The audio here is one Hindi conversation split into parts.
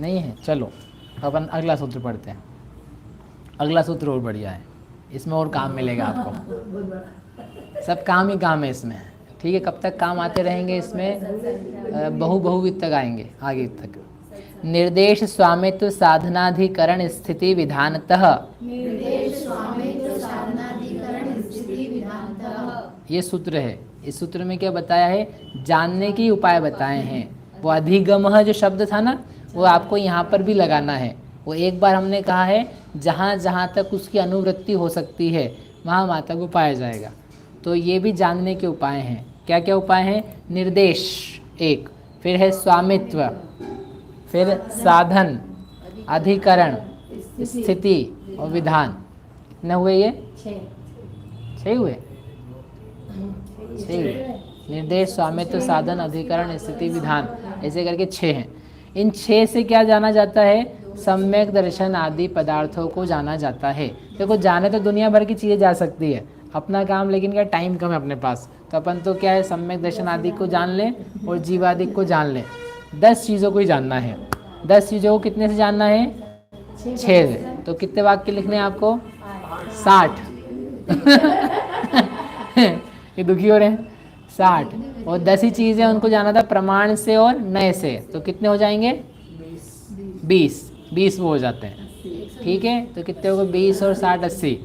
नहीं है। चलो अपन अगला सूत्र पढ़ते हैं। अगला सूत्र और बढ़िया है, इसमें और काम मिलेगा आपको। सब काम ही काम है इसमें, ठीक है। कब तक काम आते रहेंगे इसमें, बहुविध तक आएंगे आगे तक। निर्देश स्वामित्व साधनाधिकरण स्थिति विधानतः, ये सूत्र है। इस सूत्र में क्या बताया है, जानने के उपाय बताए हैं। वो अधिगमः जो शब्द था ना, वो आपको यहाँ पर भी लगाना है। वो एक बार हमने कहा है जहाँ जहाँ तक उसकी अनुवृत्ति हो सकती है वहाँ वहाँ तक वो पाया जाएगा। तो ये भी जानने के उपाय हैं। क्या क्या उपाय हैं, निर्देश एक, फिर है स्वामित्व, फिर साधन, अधिकरण, स्थिति और विधान। कितने हुए ये, 6 हुए। 6 हुए, निर्देश स्वामित्व साधन अधिकरण स्थिति विधान, ऐसे करके 6 हैं। इन 6 से क्या जाना जाता है, सम्यक दर्शन आदि पदार्थों को जाना जाता है। देखो जाने तो दुनिया भर की चीज़ें जा सकती है, अपना काम लेकिन क्या टाइम कम है अपने पास, तो अपन तो क्या है सम्यक दर्शन आदि को जान लें और जीवादिक को जान लें। 10 चीज़ों को ही जानना है। 10 चीज़ों को कितने से जानना है, 6 से। तो कितने वाक्य लिखने हैं आपको, 60। ये दुखी हो रहे हैं, 60। और 10 ही चीज़ें उनको जाना था प्रमाण से और नए से, तो कितने हो जाएंगे, 20 वो हो जाते हैं, ठीक है। तो कितने हो गए, 20 और 60 80।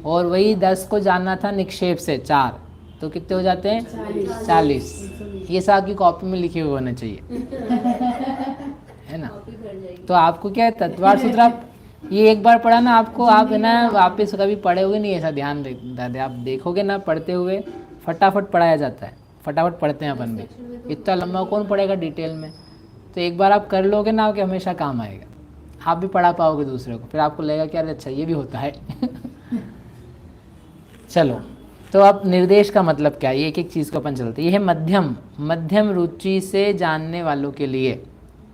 और वही 10 को जानना था निक्षेप से 4, तो कितने हो जाते हैं, 40। ये सब आपकी कॉपी में लिखे हुए होने चाहिए, है ना। तो आपको क्या है, तत्वार्थ सूत्र आप ये एक बार पढ़ा ना आपको, आप है ना वापस कभी पढ़े हुए नहीं, ऐसा ध्यान दे। आप देखोगे ना पढ़ते हुए फटाफट पढ़ाया जाता है, फटाफट पढ़ते हैं अपन भी। इतना लंबा कौन पढ़ेगा डिटेल में, तो एक बार आप कर लोगे ना, आपके हमेशा काम आएगा। आप भी पढ़ा पाओगे दूसरे को, फिर आपको लगेगा कि अरे अच्छा ये भी होता है। चलो, तो अब निर्देश का मतलब क्या है, ये एक एक चीज़ को अपन चलते। ये है मध्यम रुचि से जानने वालों के लिए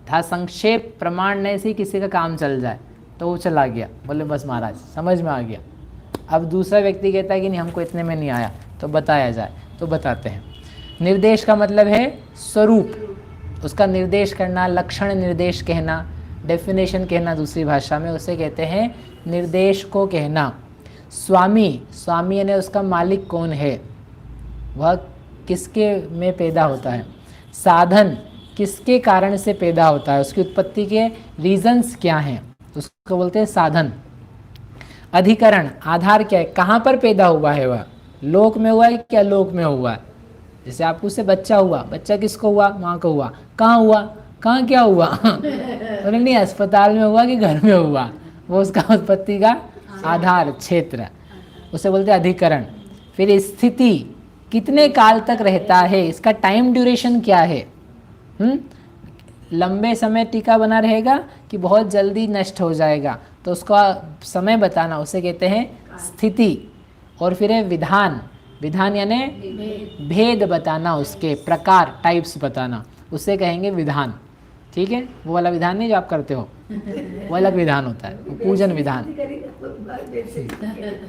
था। संक्षेप प्रमाण नहीं से किसी का काम चल जाए तो वो चला गया, बोले बस महाराज समझ में आ गया। अब दूसरा व्यक्ति कहता है कि नहीं हमको इतने में नहीं आया, तो बताया जाए, तो बताते हैं। निर्देश का मतलब है स्वरूप, उसका निर्देश करना, लक्षण निर्देश कहना, डेफिनेशन कहना दूसरी भाषा में, उसे कहते हैं निर्देश को कहना। स्वामी यानी उसका मालिक कौन है, वह किसके में पैदा होता है। साधन किसके कारण से पैदा होता है, उसकी उत्पत्ति के रीजंस क्या हैं, उसको बोलते हैं साधन। अधिकरण आधार क्या है, कहाँ पर पैदा हुआ है, वह लोक में हुआ है क्या लोक में हुआ है। जैसे आपको उससे बच्चा हुआ, बच्चा किसको हुआ, माँ को हुआ। कहाँ हुआ, कहाँ क्या हुआ, तो नहीं अस्पताल में हुआ कि घर में हुआ, वो उसका उत्पत्ति का आधार क्षेत्र, उसे बोलते हैं अधिकरण। फिर स्थिति कितने काल तक रहता है, इसका टाइम ड्यूरेशन क्या है, लंबे समय टीका बना रहेगा कि बहुत जल्दी नष्ट हो जाएगा, तो उसका समय बताना, उसे कहते हैं स्थिति। और फिर है विधान यानी भेद बताना, उसके प्रकार टाइप्स बताना, उसे कहेंगे विधान, ठीक है। वो वाला विधान नहीं जो आप करते हो, वो अलग विधान होता है, पूजन विधान।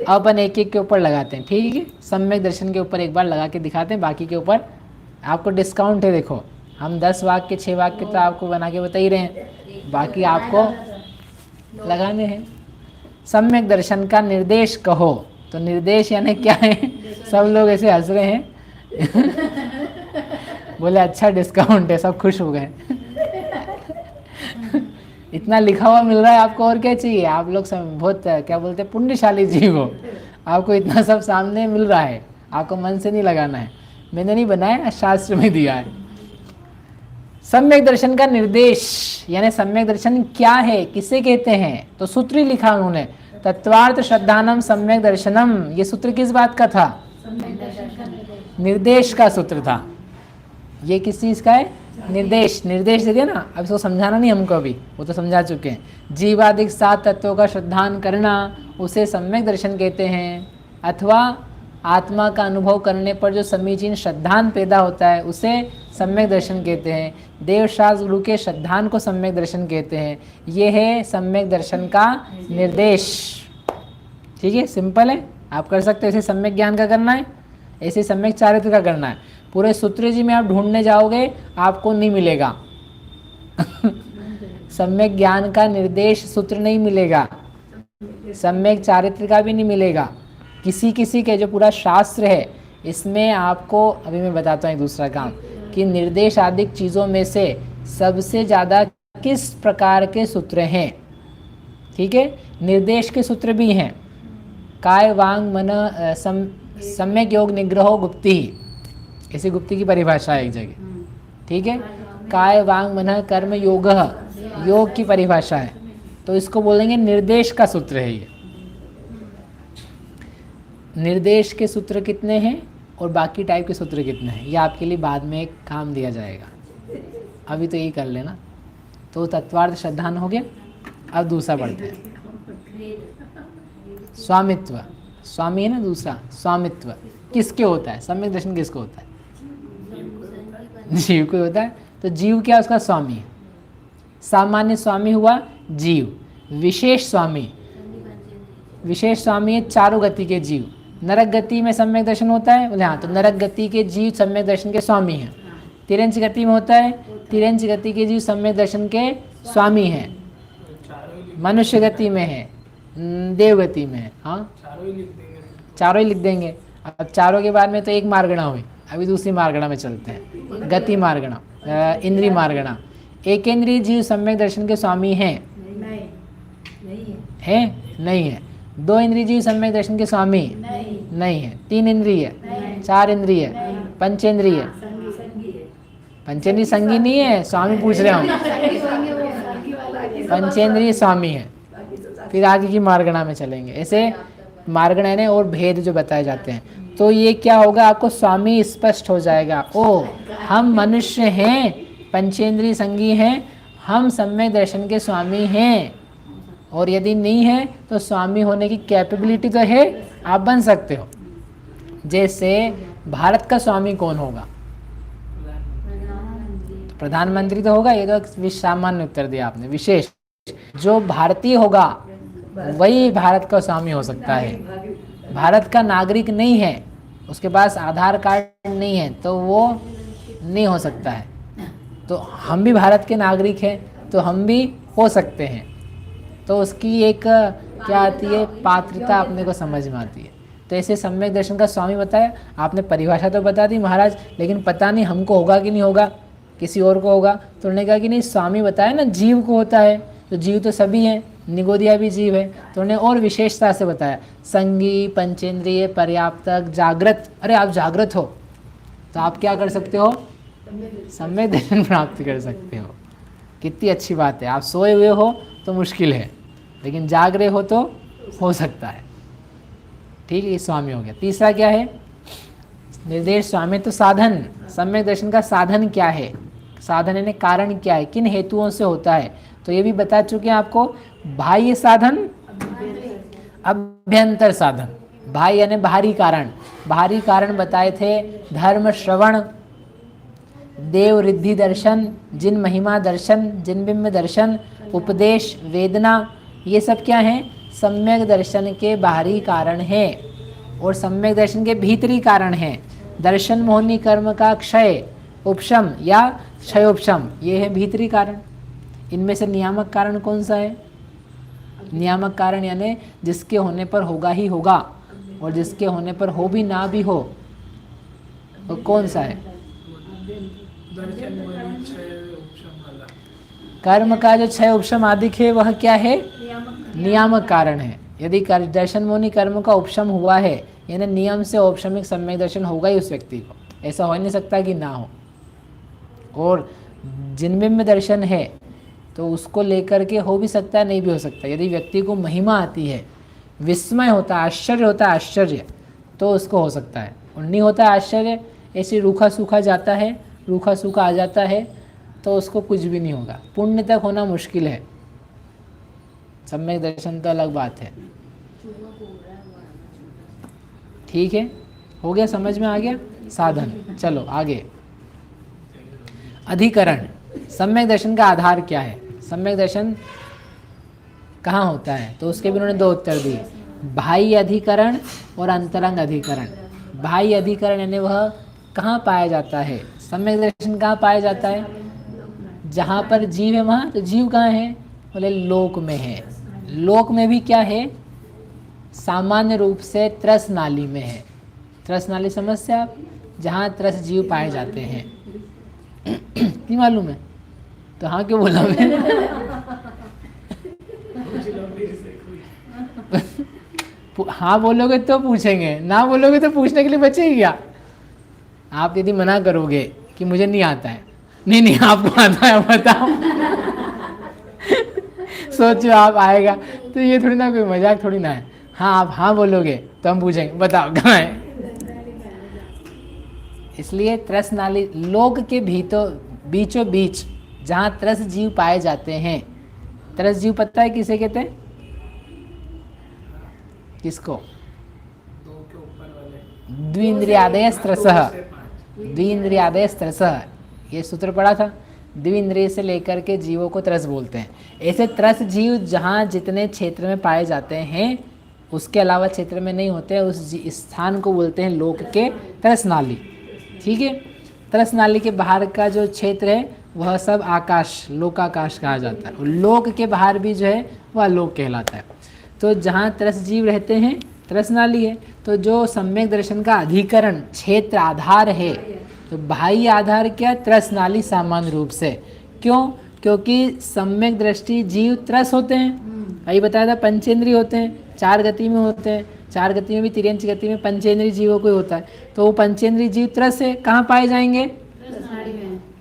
अब अपन एक एक के ऊपर लगाते हैं, ठीक है। सम्यक दर्शन के ऊपर एक बार लगा के दिखाते हैं, बाकी के ऊपर आपको डिस्काउंट है। देखो हम 10 वाक्य 6 वाक्य तो आपको बना के बता ही रहे हैं, बाकी आपको लगाने हैं। सम्यक दर्शन का निर्देश कहो, तो निर्देश यानी क्या है, सब लोग ऐसे हंस रहे हैं। बोले अच्छा डिस्काउंट है, सब खुश हो गए। इतना लिखा हुआ मिल रहा है आपको, और क्या चाहिए। आप लोग सब बहुत क्या बोलते हैं पुण्यशाली जीव हो, आपको इतना सब सामने मिल रहा है, आपको मन से नहीं लगाना है, मैंने नहीं बनाया, शास्त्र में दिया है। सम्यक दर्शन का निर्देश यानी सम्यक दर्शन क्या है, किसे कहते हैं, तो सूत्र ही लिखा उन्होंने, तत्वार्थ श्रद्धानम सम्यक दर्शनम। ये सूत्र किस बात का था, निर्देश का सूत्र था। ये किस चीज का है, निर्देश दे दिया ना, अब इसको समझाना नहीं हमको, अभी वो तो समझा चुके हैं। जीवादिक 7 तत्वों का श्रद्धान करना उसे सम्यक दर्शन कहते हैं, अथवा आत्मा का अनुभव करने पर जो समीचीन श्रद्धान पैदा होता है उसे सम्यक दर्शन कहते हैं। देवशास्त्र गुरु के श्रद्धान को सम्यक दर्शन कहते हैं। ये है सम्यक दर्शन का निर्देश, ठीक है। सिंपल है, आप कर सकते हो। ऐसे सम्यक ज्ञान का करना है, ऐसे सम्यक चारित्र का करना है। पूरे सूत्र जी में आप ढूंढने जाओगे आपको नहीं मिलेगा। सम्यक ज्ञान का निर्देश सूत्र नहीं मिलेगा, सम्यक चारित्र का भी नहीं मिलेगा। किसी किसी के जो पूरा शास्त्र है इसमें आपको अभी मैं बताता हूँ एक दूसरा काम कि निर्देश आदि चीज़ों में से सबसे ज़्यादा किस प्रकार के सूत्र हैं। ठीक है, निर्देश के सूत्र भी हैं, काय वांग मन सम्यक योग निग्रहो गुप्ति, ऐसी गुप्ति की परिभाषा है एक जगह। ठीक है, काय वांग मन कर्म योग, योग की परिभाषा है, तो इसको बोलेंगे निर्देश का सूत्र है ये। निर्देश के सूत्र कितने हैं और बाकी टाइप के सूत्र कितने हैं, ये आपके लिए बाद में एक काम दिया जाएगा, अभी तो यही कर लेना। तो तत्वार्थ श्रद्धान हो गया। अब दूसरा पढ़ते हैं, स्वामित्व। स्वामी है ना दूसरा, स्वामित्व किसके होता है, सम्यक दर्शन किसको होता है, जीव को होता है। तो जीव क्या उसका स्वामी है। सामान्य स्वामी हुआ जीव, विशेष स्वामी, विशेष स्वामी है चारों गति के जीव। नरक गति में सम्यक दर्शन होता है, बोले हाँ, तो नरक गति के जीव सम्यक दर्शन के स्वामी हैं। तिरंच गति में होता है, तिरंच गति के जीव सम्यक दर्शन के स्वामी हैं। मनुष्य गति में है, देव गति में है, हाँ चारों ही लिख देंगे। अब चारों के बाद में तो एक मार्गणा हुई, अभी दूसरी मार्गणा में चलते हैं, गति मार्गणा, इंद्रिय मार्गणा। एक इंद्रिय जीव सम्यक दर्शन के स्वामी हैं, नहीं है। दो इंद्रिय जीव सम्यक दर्शन के स्वामी नहीं है। तीन इंद्रिय, चार इंद्रिय, पंचेंद्रिय, पंचेंद्रिय संगी नहीं है, स्वामी पूछ रहे हम, पंचेंद्रिय स्वामी है। फिर आगे की मार्गणा में चलेंगे, ऐसे मार्गणा ने और भेद जो बताए जाते हैं। तो ये क्या होगा, आपको स्वामी स्पष्ट हो जाएगा। ओ, हम मनुष्य हैं, पंचेंद्रिय संगी हैं, हम सम्यक दर्शन के स्वामी हैं। और यदि नहीं है तो स्वामी होने की कैपेबिलिटी तो है, आप बन सकते हो। जैसे भारत का स्वामी कौन होगा, प्रधानमंत्री तो होगा, ये तो सामान्य उत्तर दिया आपने। विशेष जो भारतीय होगा वही भारत का स्वामी हो सकता है। भारत का नागरिक नहीं है, उसके पास आधार कार्ड नहीं है, तो वो नहीं हो सकता है। तो हम भी भारत के नागरिक हैं, तो हम भी हो सकते हैं। तो उसकी एक क्या आती है, पात्रता अपने को समझ में आती है। तो ऐसे सम्यक दर्शन का स्वामी बताया आपने, परिभाषा तो बता दी महाराज, लेकिन पता नहीं हमको होगा कि नहीं होगा, किसी और को होगा। तो उन्होंने कहा कि नहीं, स्वामी बताया ना जीव को होता है, तो जीव तो सभी हैं, निगोदिया भी जीव है। तो उन्होंने और विशेषता से बताया, संगी, पंचेंद्रिय, पर्याप्तक, जागृत। अरे आप जागृत हो तो आप क्या कर सकते हो, सम्यक दर्शन प्राप्त कर सकते हो। कितनी अच्छी बात है। आप सोए हुए हो तो मुश्किल है, लेकिन जाग रहे हो तो हो सकता है। ठीक है, ये स्वामी हो गया। तीसरा क्या है, निर्देश स्वामी। तो साधन, सम्यक दर्शन का साधन क्या है, साधन यानी कारण क्या है, किन हेतुओं से होता है, तो ये भी बता चुके हैं आपको। बाह्य साधन, अभ्यंतर साधन। बाह्य यानी बाहरी कारण, बाहरी कारण बताए थे, धर्म श्रवण, देव रिद्धि दर्शन, जिन महिमा दर्शन, जिन बिंब दर्शन, उपदेश, वेदना, ये सब क्या हैं, सम्यक दर्शन के बाहरी कारण हैं। और सम्यक दर्शन के भीतरी कारण हैं, दर्शन मोहनी कर्म का क्षय, उपशम या क्षयोपशम, ये है भीतरी कारण। इनमें से नियामक कारण कौन सा है, नियामक कारण यानी जिसके होने पर होगा ही होगा, और जिसके होने पर हो भी ना भी हो, तो कौन सा है, कर्म का जो क्षय उपशम आदि है वह क्या है, नियामक कारण है। यदि दर्शन मोनि कर्म का उपशम हुआ है, यानी नियम से औपशमिक सम्यक दर्शन होगा ही उस व्यक्ति को, ऐसा हो नहीं सकता कि ना हो। और जिनबिंब दर्शन है तो उसको लेकर के हो भी सकता है, नहीं भी हो सकता। यदि व्यक्ति को महिमा आती है, विस्मय होता है, आश्चर्य होता है, आश्चर्य, तो उसको हो सकता है। और नहीं होता है आश्चर्य, ऐसे रूखा सूखा जाता है, रूखा सूखा आ जाता है, तो उसको कुछ भी नहीं होगा। पुण्य तक होना मुश्किल है, सम्यक दर्शन तो अलग बात है। ठीक है, हो गया, समझ में आ गया साधन। चलो आगे, अधिकरण। सम्यक दर्शन का आधार क्या है, सम्यक दर्शन कहाँ होता है, तो उसके भी उन्होंने दो उत्तर दिए, बाह्य अधिकरण और अंतरंग अधिकरण। बाह्य अधिकरण यानी वह कहाँ पाया जाता है, सम्यक दर्शन कहाँ पाया जाता है, जहाँ पर जीव है वहाँ, तो जीव कहाँ है? बोले लोक में है। लोक में भी क्या है? सामान्य रूप से त्रस नाली में है। त्रस नाली समझते आप? जहाँ त्रस जीव पाए जाते हैं। नहीं मालूम है? तो हाँ क्यों बोला मैं? हाँ बोलोगे तो पूछेंगे, ना बोलोगे तो पूछने के लिए बचेगी क्या? आप यदि मना करोगे कि मुझे नहीं आता है, नहीं नहीं आपको आता है बताओ, सोचो आप आएगा, तो ये थोड़ी ना कोई मजाक थोड़ी ना है। हाँ आप हाँ बोलोगे तो हम पूछेंगे बताओ कहाँ है। इसलिए त्रस नाली लोक के बीचों बीच जहाँ त्रस जीव पाए जाते हैं। त्रस जीव पता है किसे कहते हैं? किसको? द्विंद्रियादयः त्रसः। द्विंद्रियादयः त्रसः, ये सूत्र पढ़ा था। द्विंद्रिय से लेकर के जीवों को त्रस बोलते हैं। ऐसे त्रस जीव जहाँ जितने क्षेत्र में पाए जाते हैं, उसके अलावा क्षेत्र में नहीं होते, उस स्थान को बोलते हैं लोक के त्रस नाली। ठीक है। त्रस नाली के बाहर का जो क्षेत्र है वह सब आकाश, लोकाकाश कहा जाता है। लोक के बाहर भी जो है वह लोक कहलाता है। तो जहाँ त्रस जीव रहते हैं त्रस नाली है। तो जो सम्यक दर्शन का अधिकरण क्षेत्र आधार है, तो बाह्य आधार क्या? त्रस नाली सामान्य रूप से। क्यों? क्योंकि सम्यक दृष्टि जीव त्रस होते हैं। अभी बताया था पंचेंद्रिय होते हैं, 4 गति में होते हैं। 4 गति में भी तिर्यंच गति में पंचेंद्रिय जीवों को होता है। तो वो पंचेंद्रिय जीव त्रस है, कहाँ पाए जाएंगे?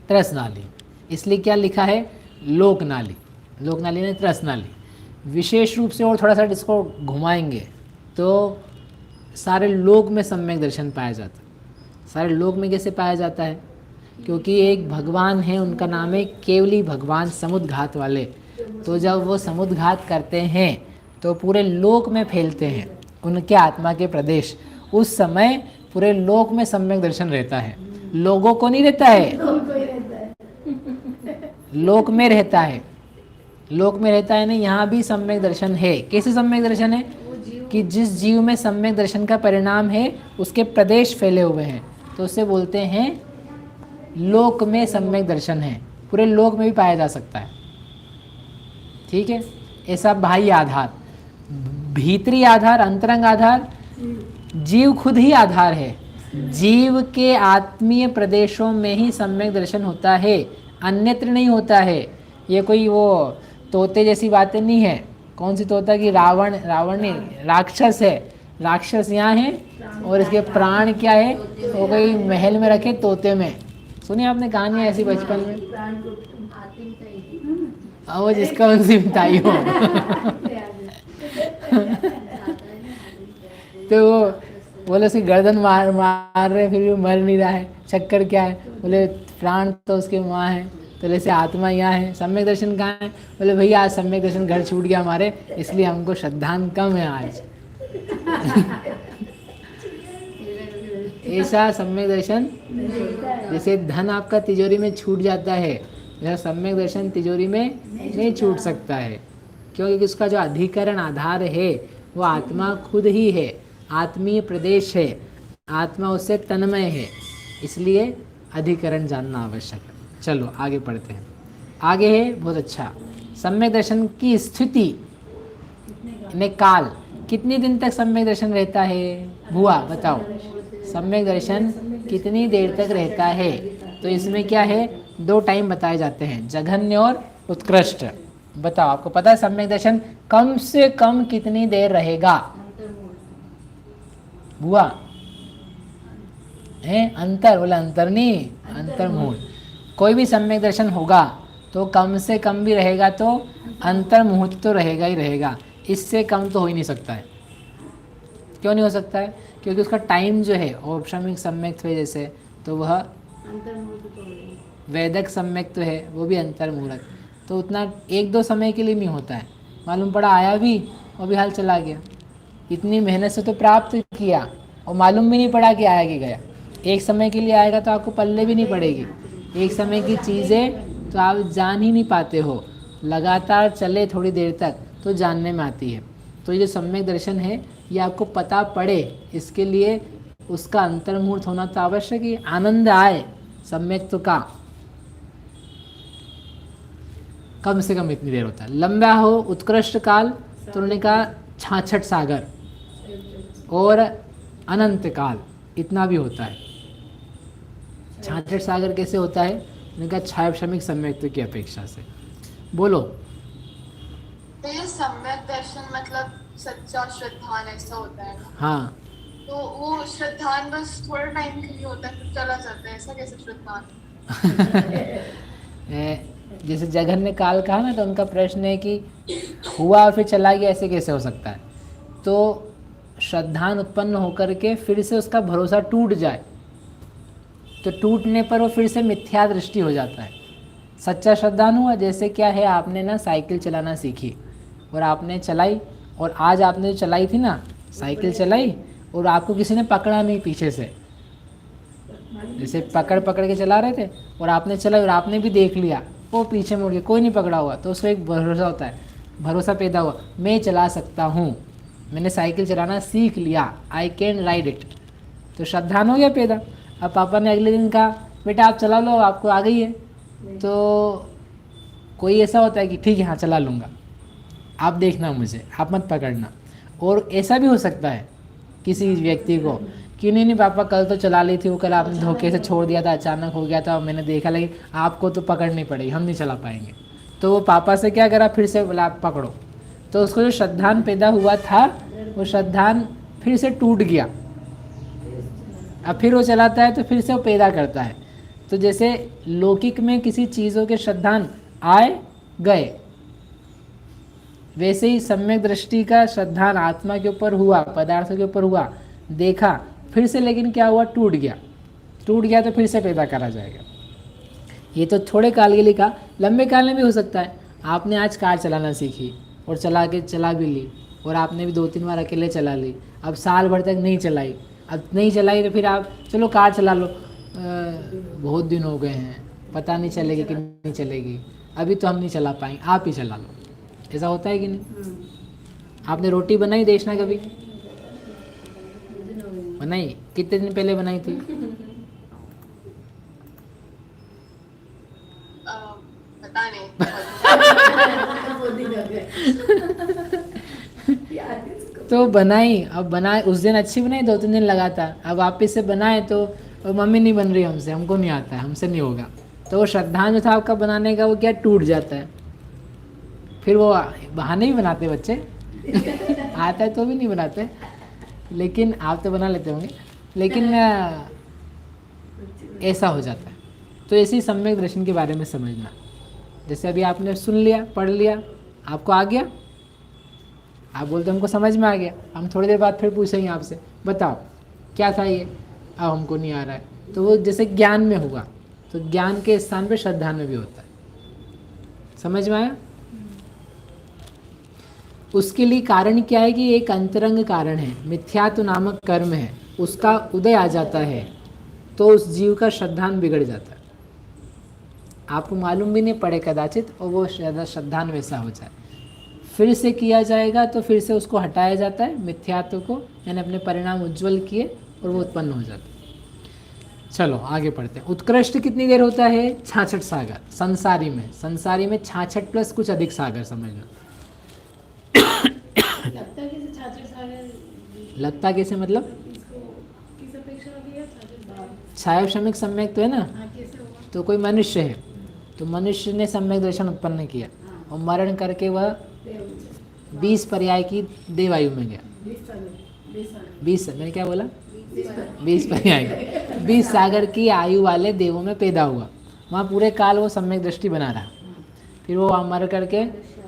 त्रस नाली। इसलिए क्या लिखा है? लोक नाली। लोक नाली ने त्रस नाली। विशेष रूप से और थोड़ा सा इसको घुमाएंगे तो सारे लोक में सम्यक दर्शन पाया जाता है। सारे लोक में कैसे पाया जाता है? क्योंकि एक भगवान है, उनका नाम है केवली भगवान, समुद्घात वाले। तो जब वो समुद्घात करते हैं तो पूरे लोक में फैलते हैं उनके आत्मा के प्रदेश। उस समय पूरे लोक में सम्यक दर्शन रहता है, लोगों को नहीं रहता है, लोक में रहता है। लोक में रहता है ना, यहाँ भी सम्यक दर्शन है। कैसे सम्यक दर्शन है? कि जिस जीव में सम्यक दर्शन का परिणाम है उसके प्रदेश फैले हुए हैं, तो उसे बोलते हैं लोक में सम्यक दर्शन है। पूरे लोक में भी पाया जा सकता है। ठीक है। ऐसा बाह्य आधार, भीतरी आधार, अंतरंग आधार, जीव खुद ही आधार है। जीव के आत्मीय प्रदेशों में ही सम्यक दर्शन होता है, अन्यत्र नहीं होता है। ये कोई वो तोते जैसी बातें नहीं है। कौन सी तोता की? रावण नहीं, राक्षस है। राक्षस यहाँ है और इसके प्राण क्या है? वो कोई महल में रखे तोते में। सुनिए आपने कहानी ऐसी बचपन में? वो जिसका उनसे मिताई हो। तो वो बोले उसकी गर्दन मार रहे, फिर भी मर नहीं रहा है। चक्कर क्या है? बोले प्राण तो उसके माँ है, तो जैसे आत्मा यहाँ है। सम्यक दर्शन कहाँ है? बोले भैया आज सम्यक दर्शन घर छूट गया हमारे, इसलिए हमको श्रद्धांत कम है आज। ऐसा सम्यक दर्शन, जैसे धन आपका तिजोरी में छूट जाता है, यह सम्यक दर्शन तिजोरी में नहीं छूट सकता है। क्योंकि उसका जो अधिकरण आधार है वो आत्मा खुद ही है, आत्मीय प्रदेश है, आत्मा उससे तन्मय है। इसलिए अधिकरण जानना आवश्यक है। चलो आगे पढ़ते हैं। आगे है बहुत अच्छा, सम्यक दर्शन की स्थिति में काल। कितने दिन तक सम्यक दर्शन रहता है? हुआ बताओ, सम्यक दर्शन कितनी देर तक रहता है? तो इसमें क्या है? 2 टाइम बताए जाते हैं, जघन्य और उत्कृष्ट। बताओ, आपको पता है सम्यक दर्शन कम से कम कितनी देर रहेगा? हुआ है अंतर, बोला अंतर नहीं, अंतर मुहूर्त। कोई भी सम्यक दर्शन होगा तो कम से कम भी रहेगा तो अंतर मुहूर्त तो रहेगा ही रहेगा, इससे कम तो हो ही नहीं सकता है। क्यों नहीं हो सकता है? क्योंकि उसका टाइम जो है औपचारिक सम्यक है जैसे, तो वह वैदिक सम्यक तो है, वो भी अंतर मुहूर्त, तो उतना 1-2 समय के लिए नहीं होता है। मालूम पड़ा आया भी और भी हाल चला गया। इतनी मेहनत से तो प्राप्त किया और मालूम भी नहीं पड़ा कि आया कि गया। एक समय के लिए आएगा तो आपको पल्ले भी नहीं पड़ेगी। एक समय की चीज़ें तो आप जान ही नहीं पाते हो, लगातार चले थोड़ी देर तक तो जानने में आती है। तो ये जो सम्यक दर्शन है ये आपको पता पड़े, इसके लिए उसका अंतर्मुहूर्त होना तो आवश्यक ही। आनंद आए सम्यक तो का, कम से कम इतनी देर होता है। लंबा हो उत्कृष्ट काल तो उन्होंने कहा 66 सागर, और अनंत काल इतना भी होता है। 66 सागर कैसे होता है? उन्होंने कहा छायाश्रमिक सम्यक्त्व की अपेक्षा से। बोलो। तो ये सम्यक दर्शन मतलब सच्चा श्रद्धान ऐसा होता है ना? हाँ, तो वो श्रद्धान बस थोड़ा टाइम के लिए होता है फिर चला जाता है, ऐसा कैसे श्रद्धान? जैसे जगन ने काल कहा ना, तो उनका प्रश्न है कि हुआ और फिर चला गया, ऐसे कैसे हो सकता है? तो श्रद्धान उत्पन्न होकर के फिर से उसका भरोसा टूट जाए, तो टूटने पर वो फिर से मिथ्या दृष्टि हो जाता है। सच्चा श्रद्धान हुआ जैसे क्या है, आपने ना साइकिल चलाना सीखी और आपने चलाई, और आज आपने जो चलाई थी ना, साइकिल चलाई और आपको किसी ने पकड़ा नहीं पीछे से, जैसे पकड़ पकड़ के चला रहे थे और आपने चलाई और आपने भी देख लिया वो पीछे मुड़ के, कोई नहीं पकड़ा हुआ, तो उसको एक भरोसा होता है, भरोसा पैदा हुआ, मैं चला सकता हूँ, मैंने साइकिल चलाना सीख लिया, आई कैन राइड इट, तो श्रद्धान हो गया पैदा। अब पापा ने अगले दिन कहा बेटा आप चला लो, आपको आ गई है, तो कोई ऐसा होता है कि ठीक है हाँ चला लूँगा, आप देखना मुझे, आप मत पकड़ना। और ऐसा भी हो सकता है किसी व्यक्ति को कि नहीं पापा कल तो चला ली थी, वो कल आपने धोखे से छोड़ दिया था, अचानक हो गया था, मैंने देखा, लेकिन आपको तो पकड़नी पड़ेगी, हम नहीं चला पाएंगे। तो वो पापा से क्या करा, फिर से बोला आप पकड़ो, तो उसको जो श्रद्धान पैदा हुआ था वो श्रद्धान फिर से टूट गया। अब फिर वो चलाता है तो फिर से वो पैदा करता है। तो जैसे लौकिक में किसी चीज़ों के श्रद्धान आए गए, वैसे ही सम्यक दृष्टि का श्रद्धान आत्मा के ऊपर हुआ, पदार्थों के ऊपर हुआ, देखा, फिर से लेकिन क्या हुआ, टूट गया, टूट गया तो फिर से पैदा करा जाएगा। ये तो थोड़े काल के लिए कहा, लंबे काल में भी हो सकता है। आपने आज कार चलाना सीखी और चला भी ली, और आपने भी 2-3 बार अकेले चला ली, अब साल भर तक नहीं चलाई, अब नहीं चलाई तो फिर आप चलो कार चला लो, बहुत दिन हो गए हैं, पता नहीं चलेगी कि नहीं चलेगी, अभी तो हम नहीं चला पाएंगे, आप ही चला लो, ऐसा होता है कि नहीं? आपने रोटी बनाई देखना कभी? बनाई? कितने दिन पहले बनाई थी? पता नहीं। तो बनाई, अब बनाए उस दिन अच्छी बनाई, 2-3 दिन लगातार, अब वापस से बनाए तो मम्मी नहीं बन रही हमसे, हमको नहीं आता है, हमसे नहीं होगा, तो वो श्रद्धान जो था आपका बनाने का वो क्या टूट जाता है। फिर वो बहाने भी बनाते बच्चे आता है तो भी नहीं बनाते, लेकिन आप तो बना लेते होंगे, लेकिन ऐसा हो जाता है। तो ऐसे ही सम्यक दर्शन के बारे में समझना, जैसे अभी आपने सुन लिया, पढ़ लिया, आपको आ गया, आप बोलते हमको समझ में आ गया, हम थोड़ी देर बाद फिर पूछेंगे आपसे बताओ क्या था ये, अब हमको नहीं आ रहा है, तो वो जैसे ज्ञान में हुआ, तो ज्ञान के स्थान पे श्रद्धा में भी होता है। समझ में आया? उसके लिए कारण क्या है कि एक अंतरंग कारण है, मिथ्यात्व नामक कर्म है, उसका उदय आ जाता है तो उस जीव का श्रद्धान बिगड़ जाता है। आपको मालूम भी नहीं पड़े कदाचित, और वो श्रद्धान वैसा हो जाए, फिर से किया जाएगा तो फिर से उसको हटाया जाता है मिथ्यात्व को, यानी अपने परिणाम उज्जवल किए और वो उत्पन्न हो जाता है। चलो आगे पढ़ते हैं। उत्कृष्ट कितनी देर होता है? 66 सागर। संसारी में 66 प्लस कुछ अधिक सागर समझना। लगता कैसे 66 सागर? लगता कैसे मतलब? किस अपेक्षा में किया 66 छायाश्रमिक सम्यक तो है ना, हाँ कैसे होगा? तो कोई मनुष्य है, तो मनुष्य ने सम्यक दर्शन उत्पन्न किया और मरण करके वह 20 पर्याय की देवायु में गया। 20 मैंने क्या बोला? 20 पर्याय, 20 सागर की आयु वाले देवों में पैदा हुआ, वहाँ पूरे काल वो सम्यक दृष्टि बना रहा, फिर वो मर करके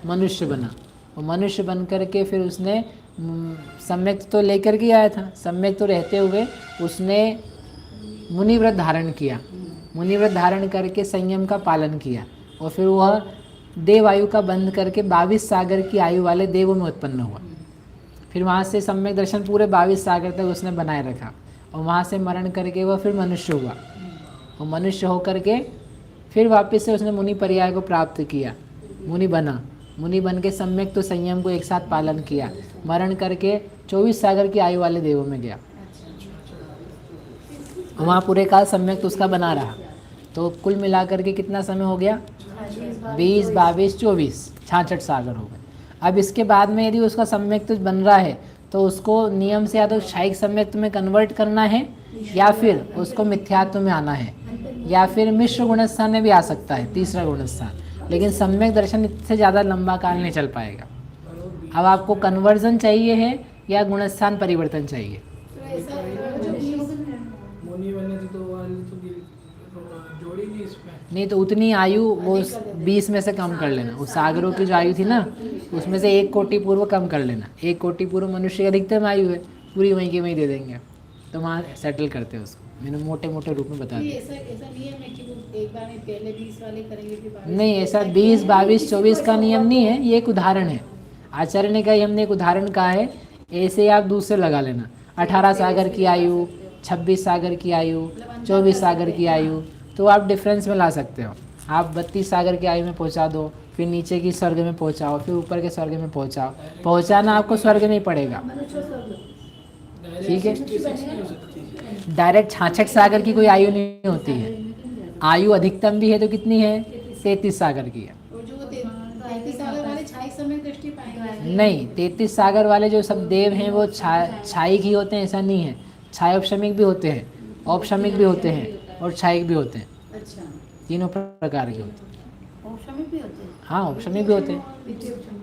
मनुष्य बना, और मनुष्य बन करके फिर उसने सम्यक तो लेकर के आया था, सम्यक तो रहते हुए उसने मुनिव्रत धारण किया, मुनिव्रत धारण करके संयम का पालन किया, और फिर वह देव आयु का बंद करके 22 सागर की आयु वाले देवों में उत्पन्न हुआ। फिर वहाँ से सम्यक दर्शन पूरे 22 सागर तक उसने बनाए रखा, और वहाँ से मरण करके वह फिर मनुष्य हुआ, और मनुष्य होकर के फिर वापस से उसने मुनि पर्याय को प्राप्त किया, मुनि बना, मुनि बन के सम्यक तो संयम को एक साथ पालन किया, मरण करके 24 सागर की आयु वाले देवों में गया, वहाँ पूरे काल सम्यक तो उसका बना रहा। तो कुल मिलाकर के कितना समय हो गया? 20, 22, 24, 66 सागर हो गए। अब इसके बाद में यदि उसका सम्यक्त बन रहा है तो उसको नियम से या तो क्षयिक सम्यक्त में कन्वर्ट करना है या फिर उसको मिथ्यात्व में आना है या फिर मिश्र गुणस्थान में भी आ सकता है, तीसरा गुणस्थान। लेकिन सम्यक दर्शन इससे ज़्यादा लंबा काल नहीं चल पाएगा। अब आपको कन्वर्जन चाहिए है या गुणस्थान परिवर्तन चाहिए? तो ऐसा जो मोनी बनने से तो वाली तो जोड़ी नहीं इसमें। नहीं तो उतनी आयु वो 20 में से कम कर लेना। उस सागरों की जो आयु थी ना उसमें से 1 कोटि पूर्व कम कर लेना। 1 कोटि पूर्व मनुष्य की अधिकतम आयु है, पूरी वहीं की वहीं दे देंगे। तो वहाँ सेटल करते हैं उसको। मैंने मोटे मोटे रूप में बता ये दिया। ऐसा नियम है कि वो एक बार में पहले 20 वाले करेंगे फिर 22 नहीं, ऐसा 20, 22, 24 का नियम नहीं है, ये एक उदाहरण है। आचार्य ने कहा, हमने एक उदाहरण कहा है, ऐसे आप दूसरे लगा लेना। 18 सागर की आयु, 26 सागर की आयु, 24 सागर की आयु, तो आप डिफरेंस में ला सकते हो। आप 32 सागर की आयु में पहुंचा दो, फिर नीचे की स्वर्ग में पहुंचाओ, फिर ऊपर के स्वर्ग में पहुंचाओ। पहुंचाना आपको स्वर्ग नहीं पड़ेगा, ठीक है। डायरेक्ट 66 सागर की कोई आयु नहीं होती है। आयु अधिकतम भी है तो कितनी है? 33 सागर की है। और जो 33 सागर वाले क्षयिक सम्यक दृष्टि पाएंगे? नहीं, 33 सागर वाले जो सब देव हैं वो क्षयिक ही होते हैं, ऐसा नहीं है। क्षयोपशमिक भी होते हैं, औपशमिक भी होते हैं और क्षयिक भी होते हैं। अच्छा, तीनों प्रकार के होते हैं। औपशमिक भी होते हैं? हाँ, औपशमिक भी होते हैं,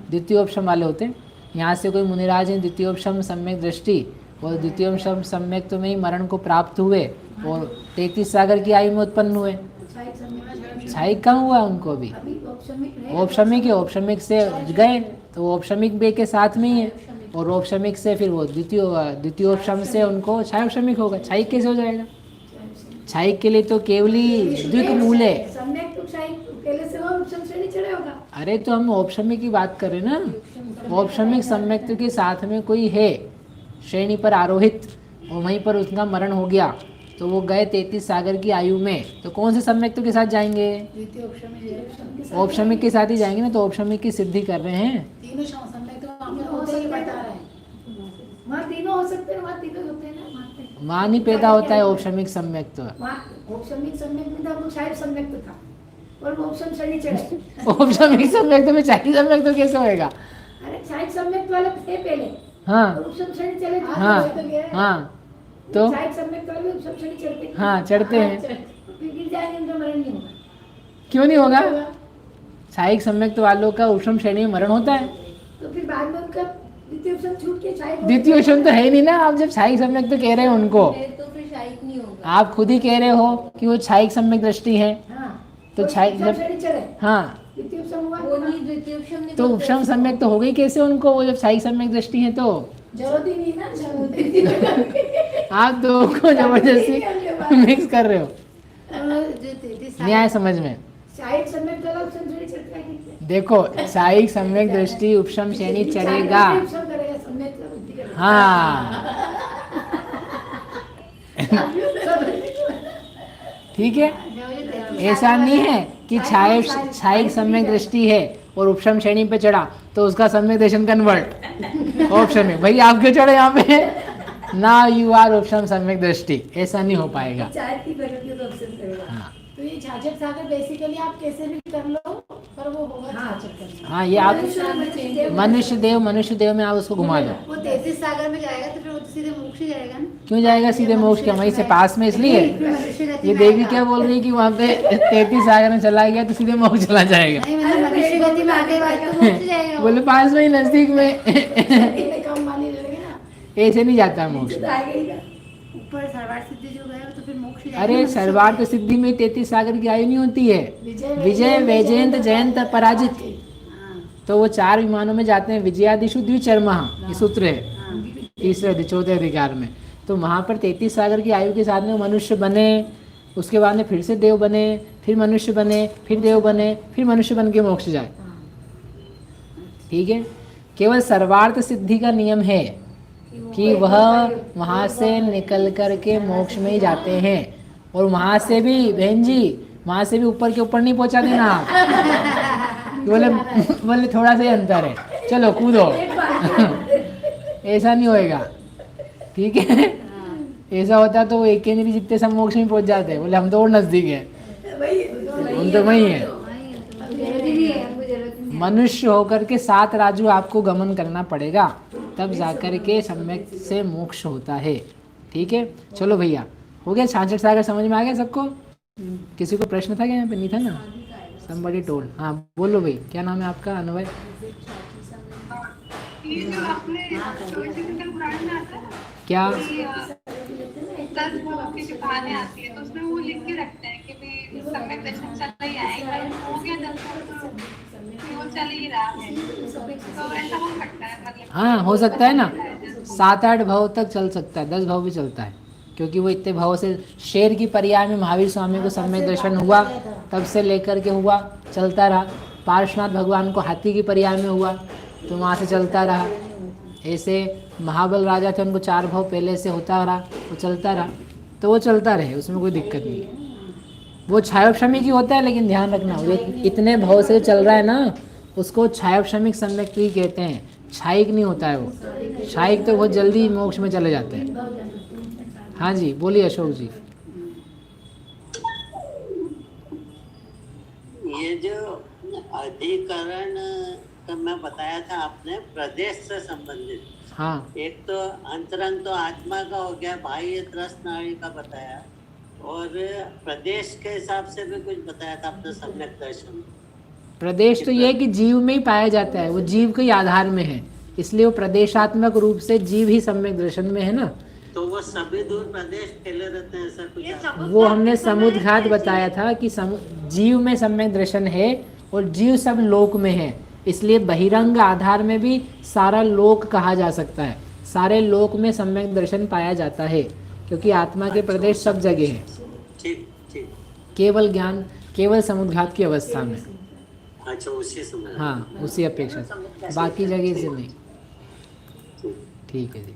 द्वितीयोपशम वाले होते हैं। यहाँ से कोई मुनिराज हैं द्वितीयोपशम सम्यक दृष्टि और द्वितीयोपशम सम्यक तो में ही मरण को प्राप्त हुए और 33 सागर की आयु में उत्पन्न हुए। क्षयिक कहाँ हुआ उनको अभी? औपशमिक है, औपशमिक से गए तो औपशमिक बे के साथ में ही है और औपशमिक से फिर वो द्वितीयोपशम से उनको क्षयोपशमिक होगा। क्षयिक कैसे हो जाएगा? क्षयिक के लिए तो केवली द्विक मूल है। अरे तो हम औपशमिक की बात कर रहे हैं ना। औपशमिक सम्यक्त के साथ में कोई है श्रेणी पर आरोहित और वहीं पर उसका मरण हो गया तो वो गए 33 सागर की आयु में, तो कौन से सम्यक्त के साथ जाएंगे? औपशमिक के साथ ही जाएंगे ना। तो औपशमिक की सिद्धि कर रहे हैं। तीनों सम्यक तो आपने होते ही बता रहे हैं। वहाँ तीनों हो सकते हैं, वहाँ तीनों होते हैं ना। वहाँ नहीं पैदा होता है औपशमिक सम्यक। तो औपशमिक सम्यक में था, वो शायद सम्यक तो था और वो औपशम श्रेणी चढ़े। औपशमिक सम्यक तो में क्षयिक सम्यक तो कैसे होएगा? अरे शायद सम्यक वाले थे पहले, हाँ और औपशम श्रेणी चले। हाँ तो शायद सम्यक वाले औपशम श्रेणी चढ़ते। हाँ, चढ़ते हैं। फिर गिर जाएंगे, उनका मरण नहीं होगा। क्यों नहीं होगा? क्षयिक सम्यक्त वालों का औपशम श्रेणी में मरण होता है। तो फिर बाद में उनका द्वितीय औपशम छूट के शायद द्वितीयोपशम तो है ही नहीं ना। आप जब क्षयिक सम्यक्त तो कह रहे हैं उनको, तो फिर क्षयिक नहीं होगा। आप खुद ही कह रहे हो कि वो क्षयिक सम्यक दृष्टि है। हाँ, तो क्षयिक जब श्रेणी चढ़े, हाँ द्वितीय औपशम हुआ। वो नहीं, द्वितीय उपशम नहीं तो उपशम सम्यक तो हो गई कैसे उनको? वो जब क्षयिक सम्यक दृष्टि है तो जरूरत ही नहीं ना, जरूरत ही नहीं। आप दो को जबरदस्ती मिक्स कर रहे हो। न्याय समझ में शायद सम्यक वाला औपशम श्रेणी चढ़ता है। देखो, क्षयिक सम्यक दृष्टि उपशम श्रेणी चढ़ेगा। हाँ, हाँ ठीक है। ऐसा नहीं है कि क्षयिक सम्यक दृष्टि है और उपशम श्रेणी पे चढ़ा तो उसका सम्यक दर्शन कन्वर्ट ऑप्शन में। भाई आप क्यों चढ़े यहाँ पे? ना यू आर उपशम सम्यक दृष्टि, ऐसा नहीं हो पाएगा। चाय की प्रकृति तो ऑप्शन करेगा। हाँ तो ये 66 सागर बेसिकली आप कैसे भी कर लो पर वो होगा 66 करना। हाँ, ये आप मनुष्य देव में आप उसको घुमा दो। वो 33 सागर में जाएगा तो फिर वो तो सीधे मोक्ष ही जाएगा ना। क्यों जाएगा सीधे मोक्ष के? वहीं से पास में इसलिए। ये देवी क्या बोल रही है कि वहाँ पे 33 सागर में चला गया तो सीधे मोक्ष चला जाएगा। नहीं, मतलब मनुष्य गति में आगे बात तो मोक्ष जाएगा। बोले पास में ही, नजदीक में। कम मानी लगेगा ना, ऐसे नहीं जाता है मोक्ष। तो आएगा ही ना। ऊपर सर्वार्थ सिद्धि जो गए तो फिर मोक्ष जाएगा। अरे सर्वार्थ सिद्धि में 33 सागर की आयु नहीं होती है। विजय, वैजयंत, जयंत, पराजित, तो वो 4 विमानों में जाते हैं। विजयादिशु द्विचर्मा, ये सूत्र है तीसरे चौथे अधिकार में। तो वहाँ पर 33 सागर की आयु के साथ में मनुष्य बने, उसके बाद में फिर से देव बने, फिर मनुष्य बने, फिर देव बने, फिर मनुष्य बन के मोक्ष जाए। ठीक है। केवल सर्वार्थ सिद्धि का नियम है कि वह वहाँ से निकल कर के मोक्ष में ही जाते हैं। और वहाँ से भी बहन जी, वहाँ से भी ऊपर के ऊपर नहीं पहुँचा देना आप। बोले थोड़ा सा ही अंतर है, चलो कूदो। ऐसा नहीं होएगा, ठीक है। ऐसा होता तो वो एक केंद्री जितने सब मोक्ष में पहुँच जाते। बोले हम तो और नजदीक है, हम तो वही है। मनुष्य होकर के 7 राजू आपको गमन करना पड़ेगा, तब जाकर के सम्यक से मोक्ष होता है। ठीक है, चलो भैया, हो गया 66 सागर समझ में आ गया सबको? किसी को प्रश्न था क्या? यहाँ पे नहीं था ना? somebody told। हाँ बोलो भाई, क्या नाम है आपका? अनुभव। ये जो अपने चौबीस पुराण में आता है क्या? कि 10 भाव की जो कहानी आती है तो उसमें वो लिख के रखते हैं कि भी सम्यक दर्शन चल ही आएगा, हो गया 10 भाव तो वो चल ही रहा है, तो ऐसा हो सकता है मतलब? हाँ हो सकता है ना, 7-8 भाव तक चल सकता है, 10 भाव भी चलता है, क्योंकि वो इतने भाव से शेर की पर्याय में महावीर स्वामी को सम्यक दर्शन हुआ, तब से लेकर के हुआ चलता रहा। पार्श्वनाथ भगवान को हाथी की पर्याय में हुआ तो वहाँ से चलता रहा। ऐसे महाबल राजा थे, उनको 4 भाव पहले से होता रहा, वो चलता रहा, तो वो चलता रहे, उसमें कोई दिक्कत नहीं है। वो छायोपशमी की होता है, लेकिन ध्यान रखना वो इतने भाव से चल रहा है ना, उसको छायोपशमिक सम्यक ही कहते हैं, छायिक नहीं होता है वो। छायिक तो बहुत जल्दी मोक्ष में चले जाते हैं। हाँ जी बोलिए अशोक जी। ये जो अधिकरण का मैं बताया था आपने, प्रदेश से संबंधित, हाँ एक तो अंतरंग तो आत्मा का हो गया, बाह्य त्रस्त नाड़ी का बताया, और प्रदेश के हिसाब से भी कुछ बताया था आपने सम्यक दर्शन। प्रदेश तो ये है कि जीव में ही पाया जाता है, वो जीव के ही आधार में है, इसलिए वो प्रदेशात्मक रूप से जीव ही सम्यक दर्शन में है ना। तो वो सभी दूर प्रदेश फैले रहते हैं, ऐसा कुछ? वो हमने समुद्घात बताया था कि जीव में सम्यक दर्शन है और जीव सब लोक में है, इसलिए बहिरंग आधार में भी सारा लोक कहा जा सकता है, सारे लोक में सम्यक दर्शन पाया जाता है, क्योंकि आत्मा के प्रदेश सब जगह है। ठीक ठीक, केवल ज्ञान, केवल समुद्घात की अवस्था में। अच्छा उसी समय। हाँ उसी अपेक्षा से, बाकी जगह से नहीं। ठीक है जी,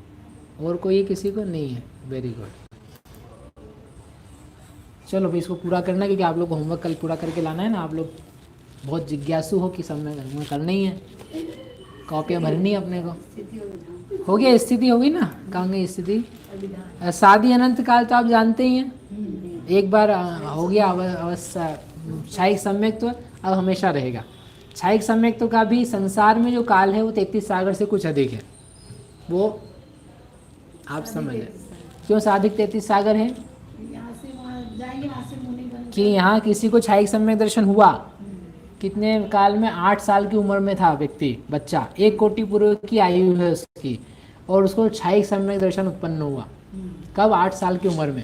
और कोई किसी को नहीं है? Very good. चलो भाई इसको पूरा करना, क्योंकि आप लोग को होमवर्क कल पूरा करके लाना है ना। आप लोग बहुत जिज्ञासु हो कि सब में करना ही है, कॉपियाँ भरनी है अपने को। हो गया, स्थिति होगी ना, कहेंगे स्थिति। शादी अनंत काल तो आप जानते ही हैं, एक बार हो गया अवस्था। क्षायिक सम्यक्त्व अब हमेशा रहेगा। क्षायिक सम्यक्त्व का भी संसार में जो काल है वो 33 सागर से कुछ अधिक है, वो आप समझ लें। क्यों साधिक 33 सागर है? यहाँ से वहाँ जाएंगे, वहाँ से मुनि बन कि यहाँ किसी को क्षायिक सम्यक दर्शन हुआ, कितने काल में? 8 साल की उम्र में था व्यक्ति, बच्चा, 1 कोटि पूर्व की आयु है उसकी, और उसको क्षायिक सम्यक दर्शन उत्पन्न हुआ। कब? 8 साल की उम्र में।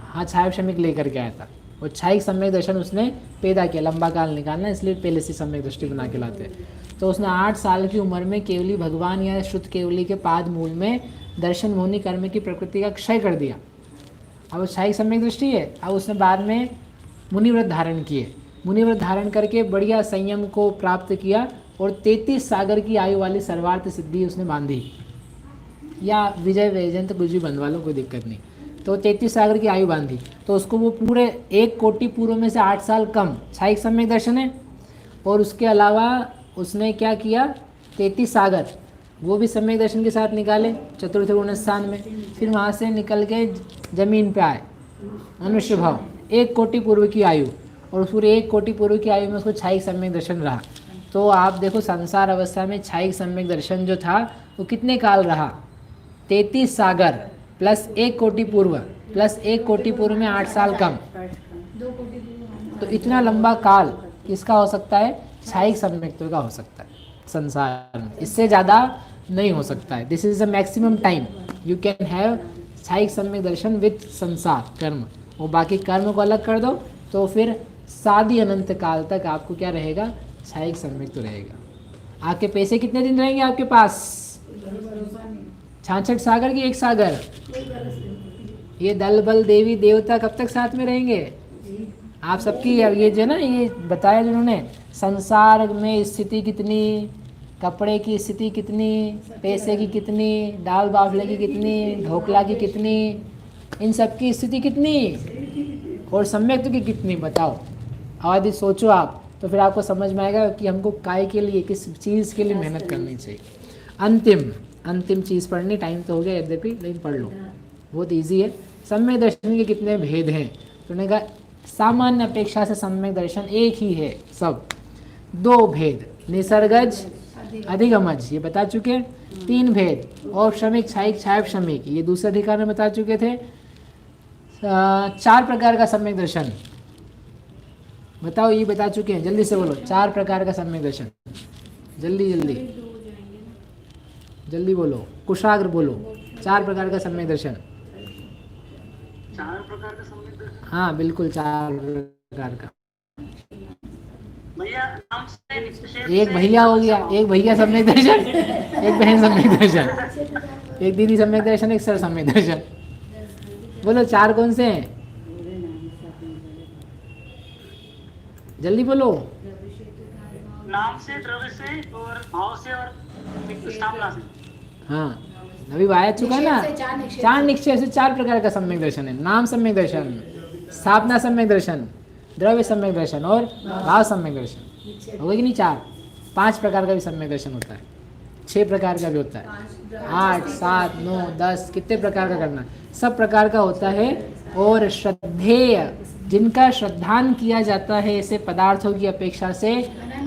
हाँ छायोपशमिक लेकर के आया था, और क्षायिक सम्यक दर्शन उसने पैदा किया। लंबा काल निकालना, इसलिए पहले से सम्यक दृष्टि बना के लाते। तो उसने 8 साल की उम्र में केवली भगवान या शुद्ध केवली के पाद मूल में दर्शन मोहनी कर्म की प्रकृति का क्षय कर दिया। अब क्षायिक सम्यक दृष्टि है। अब उसने बाद में मुनिव्रत धारण किए, मुनिव्रत धारण करके बढ़िया संयम को प्राप्त किया, और 33 सागर की आयु वाली सर्वार्थ सिद्धि उसने बांधी, या विजय वैजयंत कुछ भी बंधवा लो, कोई दिक्कत नहीं। तो 33 सागर की आयु बांधी, तो उसको वो पूरे 1 कोटि पूर्व में से 8 साल कम क्षायिक सम्यक दर्शन है। और उसके अलावा उसने क्या किया? 33 सागर वो भी सम्यक दर्शन के साथ निकाले चतुर्थ गुण स्थान में। फिर वहाँ से निकल के जमीन पे आए, मनुष्य भाव, 1 कोटि पूर्व की आयु, और उस पूरे 1 कोटि पूर्व की आयु में उसको क्षायिक सम्यक दर्शन रहा। तो आप देखो संसार अवस्था में क्षायिक सम्यक दर्शन जो था वो कितने काल रहा? 33 सागर प्लस 1 कोटि पूर्व प्लस 1 कोटि पूर्व में 8 साल कम, 2 कोटि दूर। तो इतना लंबा काल किसका हो सकता है? क्षायिक सम्यक्त्व का हो सकता है संसार में, इससे ज़्यादा नहीं हो सकता है। This is the maximum time you can have क्षायिक सम्यक दर्शन विद संसार कर्म। और बाकी कर्म को अलग कर दो तो फिर शादी अनंत काल तक आपको क्या रहेगा? क्षायिक सम्यक्त्व रहेगा। आपके पैसे कितने दिन रहेंगे आपके पास? 66 सागर की 1 सागर। ये दल बल देवी देवता कब तक साथ में रहेंगे? आप सबकी ये जो ना, ये बताया जिन्होंने, संसार में स्थिति कितनी, कपड़े की स्थिति कितनी, पैसे की कितनी, दाल बाफले की कितनी, ढोकला की कितनी, इन सब की स्थिति कितनी, और सम्यक्त्व की कितनी, बताओ। और यदि सोचो आप तो फिर आपको समझ में आएगा कि हमको काय के लिए, किस चीज़ के लिए मेहनत करनी चाहिए। अंतिम चीज़ पढ़नी, टाइम तो हो गया यद्यपि, लेकिन पढ़ लो, बहुत ईजी है। सम्यक दर्शन के कितने भेद हैं? तो उन्होंने कहा सामान्य अपेक्षा से सम्यक दर्शन एक ही है सब। 2 भेद, निसर्गज अधिगमज, ये बता चुके। 3 भेद, औपशमिक क्षायिक क्षायक शमिक, ये दूसरे अधिकार में बता चुके थे। 4 प्रकार का सम्यक दर्शन बताओ, ये बता चुके हैं, जल्दी से बोलो। 4 प्रकार का सम्यक दर्शन, जल्दी जल्दी जल्दी बोलो, कुशाग्र बोलो। 4 प्रकार का सम्यक दर्शन। 4 प्रकार का सम्यक दर्शन। हाँ बिल्कुल 4 प्रकार का। भैया नाम से निक्षेप एक से- भैया हो गया, एक भैया सम्यक दर्शन, एक बहन सम्यक दर्शन, एक दीदी सम्यक दर्शन, एक सर सम्यक दर्शन। बोलो 4 कौन से हैं, जल्दी बोलो। नाम से, द्रव्य से और भाव से और स्थापना से। हाँ अभी आया चुका है ना। निक्षेप से, 4 निक्षेप 4 निक्षेप से 4 प्रकार का सम्यक दर्शन है। नाम सम्यक दर्शन, स्थापना सम्यक दर्शन, द्रव्य सम्यक दर्शन और भाव सम्यक दर्शन। हो गया कि नहीं? 4 5 प्रकार का भी सम्यक दर्शन होता है, 6 प्रकार का भी होता है, 8 7 9 10, कितने प्रकार का करना, सब प्रकार का होता है। और श्रद्धेय, जिनका श्रद्धान किया जाता है ऐसे पदार्थों की अपेक्षा से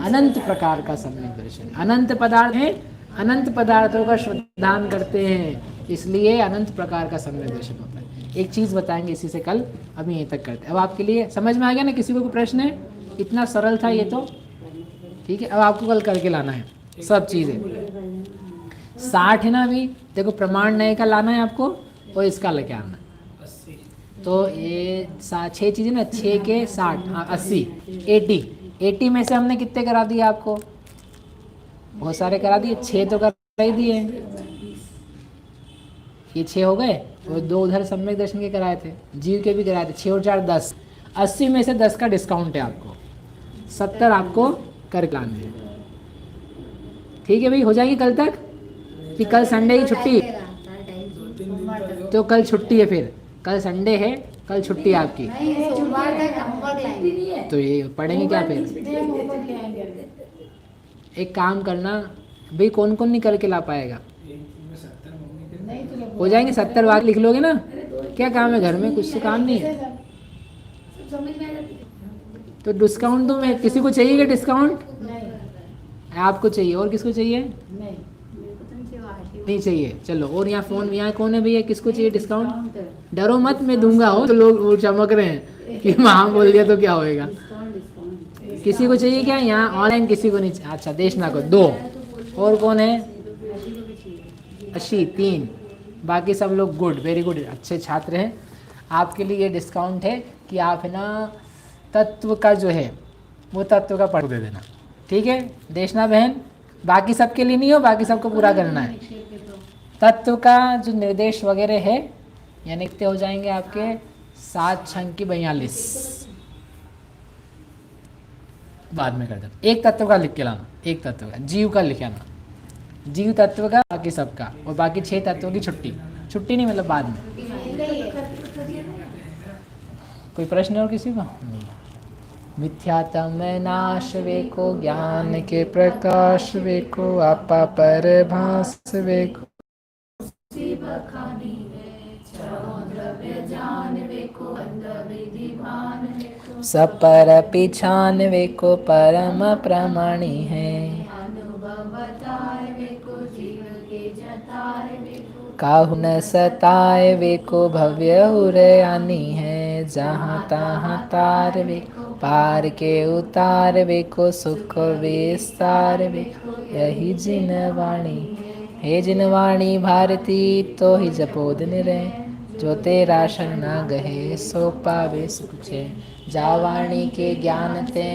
अनंत प्रकार का सम्यक दर्शन। अनंत पदार्थ है, अनंत पदार्थों का श्रद्धान करते हैं, इसलिए अनंत प्रकार का सम्यक दर्शन होता है। एक चीज़ बताएंगे इसी से कल, अभी यहीं तक करते हैं। अब आपके लिए समझ में आ गया ना? किसी को कोई प्रश्न है? इतना सरल था ये तो, ठीक है। अब आपको कल करके लाना है सब चीज़ें। 60 है ना अभी, देखो प्रमाण नए का लाना है आपको और इसका लेके आना है। 80 तो ये 6 चीज़ें ना, 6 के 60, हाँ 80, 80 में से हमने कितने करा दिए आपको? बहुत सारे करा दिए, 6 तो करा ही दिए, ये 6 हो गए। और 2 उधर सम्यक दर्शन के कराए थे, जीव के भी कराए थे। 6 और 4 10, 80 में से 10 का डिस्काउंट है आपको, 70 आपको करके लाने हैं। ठीक है भाई, हो जाएगी कल तक कि कल संडे की छुट्टी? तो कल छुट्टी है, फिर कल संडे है, कल छुट्टी है आपकी, नहीं, सोमवार तक होमवर्क लाएंगे। तो ये पढ़ेंगे क्या फिर? होमवर्क ले आएंगे। एक काम करना भाई, कौन कौन नहीं करके ला पाएगा? में 70 मम्मी के नहीं तो हो जाएंगे 70 बार लिख लोगे ना? क्या काम है घर में? कुछ तो काम नहीं है। सब समझ में आ जाती है। तो डिस्काउंट तो मैं, किसी को चाहिए क्या डिस्काउंट? नहीं आपको चाहिए, और किसको चाहिए? नहीं नहीं चाहिए, चलो। और यहाँ फ़ोन, यहाँ कौन है भैया, किसको चाहिए डिस्काउंट? डरो मत, मैं दूंगा। हो तो लोग वो चमक रहे हैं कि हाँ बोल दिया तो क्या होएगा। किसी को चाहिए क्या यहाँ ऑनलाइन? किसी को नहीं चाहिए? अच्छा देशना को 2, और कौन है? 80, 3, बाकी सब लोग गुड, वेरी गुड, अच्छे छात्र हैं। आपके लिए ये डिस्काउंट है कि आप है ना तत्व का जो है वो तत्व का पढ़ दे देना, ठीक है देशना बहन? बाकी सबके लिए नहीं हो, बाकी सबको पूरा करना है। तत्व का जो निर्देश वगैरह है, यानी कितने हो जाएंगे आपके? 7 छंग की 42, बाद में कर देना। एक तत्व का लिख के लाना, एक तत्व का, जीव का लिख आना, जीव तत्व का, बाकी सबका, और बाकी 6 तत्वों की छुट्टी। छुट्टी नहीं मतलब बाद में। कोई प्रश्न और किसी का? नहीं। मिथ्यात्म नाश वेको, ज्ञान के प्रकाश वेको, आपा पर भास वेको, सपर पिछान वेको, परम प्रमाणी है। काहु न सताए वेको, भव्य उरयानी है। जहाँ तहाँ तार वेको, पार के उतार वेको, सुख विस्तार वेको, यही जिनवाणी। हे जिनवाणी भारती, तो ही जपोद निरय, जो तेरा शरणा गहे, सो पावे सुख छे। जावाणी के ज्ञान ते,